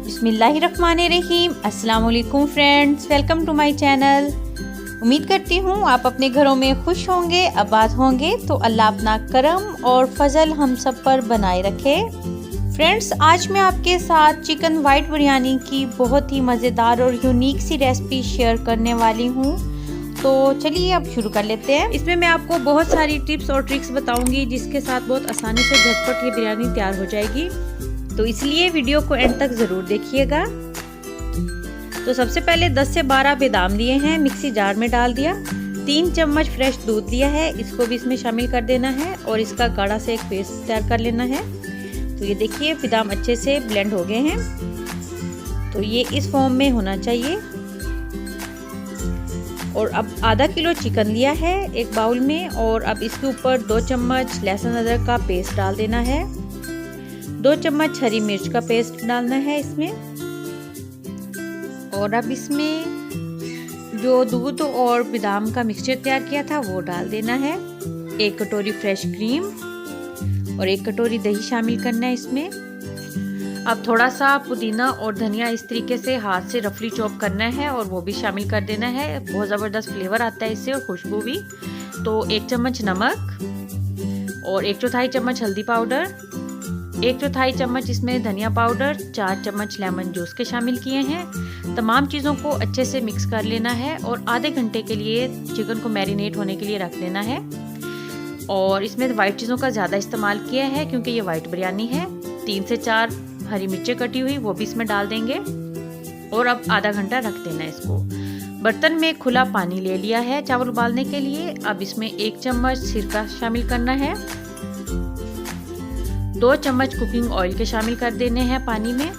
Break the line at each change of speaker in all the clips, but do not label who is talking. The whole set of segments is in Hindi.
बिस्मिल्लाहिर्रहमानिर्रहीम। अस्सलाम वालेकुम friends, welcome to my channel. उम्मीद करती हूँ आप अपने घरों में खुश होंगे, आबाद होंगे। तो अल्लाह अपना करम और फजल हम सब पर बनाए रखे। फ्रेंड्स, आज मैं आपके साथ चिकन वाइट बिरयानी की बहुत ही मज़ेदार और यूनिक सी रेसिपी शेयर करने वाली हूँ। तो चलिए अब शुरू कर लेते हैं। इसमें मैं आपको बहुत सारी टिप्स और ट्रिक्स बताऊंगी जिसके साथ बहुत आसानी से झटपट ये बिरयानी तैयार हो जाएगी। तो इसलिए वीडियो को एंड तक ज़रूर देखिएगा। तो सबसे पहले 10 से 12 बादाम लिए हैं, मिक्सी जार में डाल दिया। 3 चम्मच फ्रेश दूध लिया है, इसको भी इसमें शामिल कर देना है और इसका गाढ़ा से एक पेस्ट तैयार कर लेना है। तो ये देखिए बादाम अच्छे से ब्लेंड हो गए हैं। तो ये इस फॉर्म में होना चाहिए। और अब आधा किलो चिकन लिया है एक बाउल में और अब इसके ऊपर 2 चम्मच लहसुन अदरक का पेस्ट डाल देना है। 2 चम्मच हरी मिर्च का पेस्ट डालना है इसमें। और अब इसमें जो दूध और बादाम का मिक्सचर तैयार किया था वो डाल देना है। 1 कटोरी फ्रेश क्रीम और 1 कटोरी दही शामिल करना है इसमें। अब थोड़ा सा पुदीना और धनिया इस तरीके से हाथ से रफली चॉप करना है और वो भी शामिल कर देना है। बहुत ज़बरदस्त फ्लेवर आता है इससे और खुशबू भी। तो 1 चम्मच नमक और 1/4 चम्मच हल्दी पाउडर, 1/4 चम्मच इसमें धनिया पाउडर, 4 चम्मच लेमन जूस के शामिल किए हैं। तमाम चीज़ों को अच्छे से मिक्स कर लेना है और आधे घंटे के लिए चिकन को मैरिनेट होने के लिए रख देना है। और इसमें वाइट चीज़ों का ज़्यादा इस्तेमाल किया है क्योंकि ये वाइट बिरयानी है। 3 से 4 हरी मिर्चें कटी हुई वो भी इसमें डाल देंगे और अब आधा घंटा रख देना है इसको। बर्तन में खुला पानी ले लिया है चावल उबालने के लिए। अब इसमें 1 चम्मच सिरका शामिल करना है। 2 चम्मच कुकिंग ऑयल के शामिल कर देने हैं पानी में।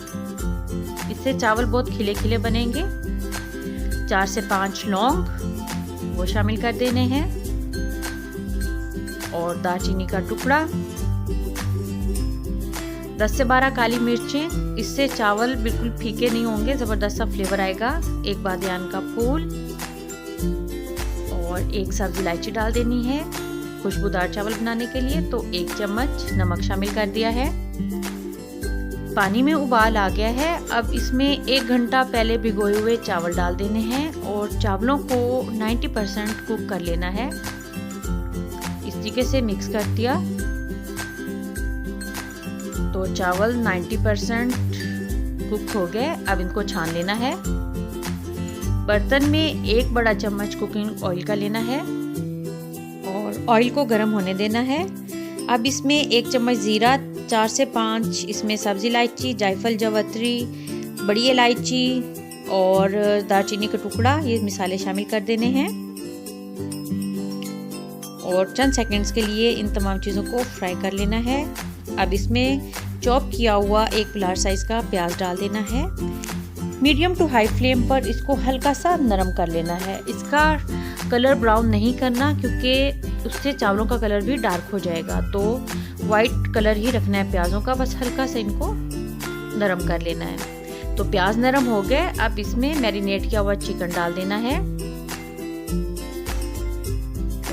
इससे चावल बहुत खिले खिले बनेंगे। 4 से 5 लौंग वो शामिल कर देने हैं और दालचीनी का टुकड़ा। 10 से 12 काली मिर्चें, इससे चावल बिल्कुल फीके नहीं होंगे, ज़बरदस्त सा फ्लेवर आएगा। 1 बादियान का फूल और 1 सब्ज़ इलायची डाल देनी है खुशबूदार चावल बनाने के लिए। तो 1 चम्मच नमक शामिल कर दिया है। पानी में उबाल आ गया है। अब इसमें 1 घंटा पहले भिगोए हुए चावल डाल देने हैं और चावलों को 90% कुक कर लेना है। इस तरीके से मिक्स कर दिया तो चावल 90% कुक हो गए। अब इनको छान लेना है। बर्तन में 1 बड़ा चम्मच कुकिंग ऑयल का लेना है और ऑयल को गर्म होने देना है। अब इसमें 1 चम्मच ज़ीरा, 4 से 5 इसमें सब्ज़ इलायची, जायफल, जवत्री, बड़ी इलायची और दालचीनी का टुकड़ा, ये मसाले शामिल कर देने हैं और चंद सेकंड्स के लिए इन तमाम चीज़ों को फ्राई कर लेना है। अब इसमें चॉप किया हुआ 1 प्याज साइज का प्याज डाल देना है। मीडियम टू हाई फ्लेम पर इसको हल्का सा नरम कर लेना है। इसका कलर ब्राउन नहीं करना क्योंकि उससे चावलों का कलर भी डार्क हो जाएगा। तो वाइट कलर ही रखना है प्याज़ों का, बस हल्का सा इनको नरम कर लेना है। तो प्याज नरम हो गए। अब इसमें मैरिनेट किया हुआ चिकन डाल देना है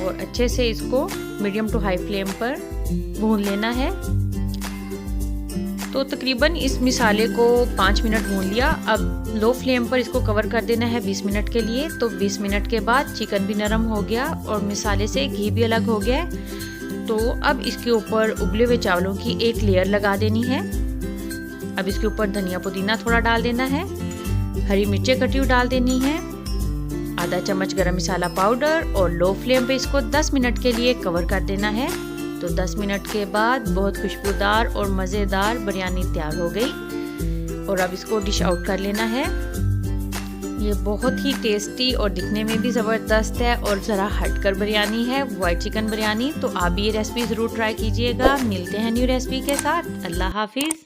और अच्छे से इसको मीडियम टू हाई फ्लेम पर भून लेना है। तो तकरीबन इस मसाले को 5 मिनट भून लिया। अब लो फ्लेम पर इसको कवर कर देना है 20 मिनट के लिए। तो 20 मिनट के बाद चिकन भी नरम हो गया और मसाले से घी भी अलग हो गया। तो अब इसके ऊपर उबले हुए चावलों की एक लेयर लगा देनी है। अब इसके ऊपर धनिया पुदीना थोड़ा डाल देना है। हरी मिर्चें कटी हुई डाल देनी है। आधा चम्मच गरम मसाला पाउडर और लो फ्लेम पे इसको 10 मिनट के लिए कवर कर देना है। तो 10 मिनट के बाद बहुत खुशबूदार और मज़ेदार बिरयानी तैयार हो गई और अब इसको डिश आउट कर लेना है। ये बहुत ही टेस्टी और दिखने में भी ज़बरदस्त है और ज़रा हटकर बिरयानी है, वाइट चिकन बिरयानी। तो आप भी ये रेसिपी ज़रूर ट्राई कीजिएगा। मिलते हैं न्यू रेसिपी के साथ। अल्लाह हाफिज़।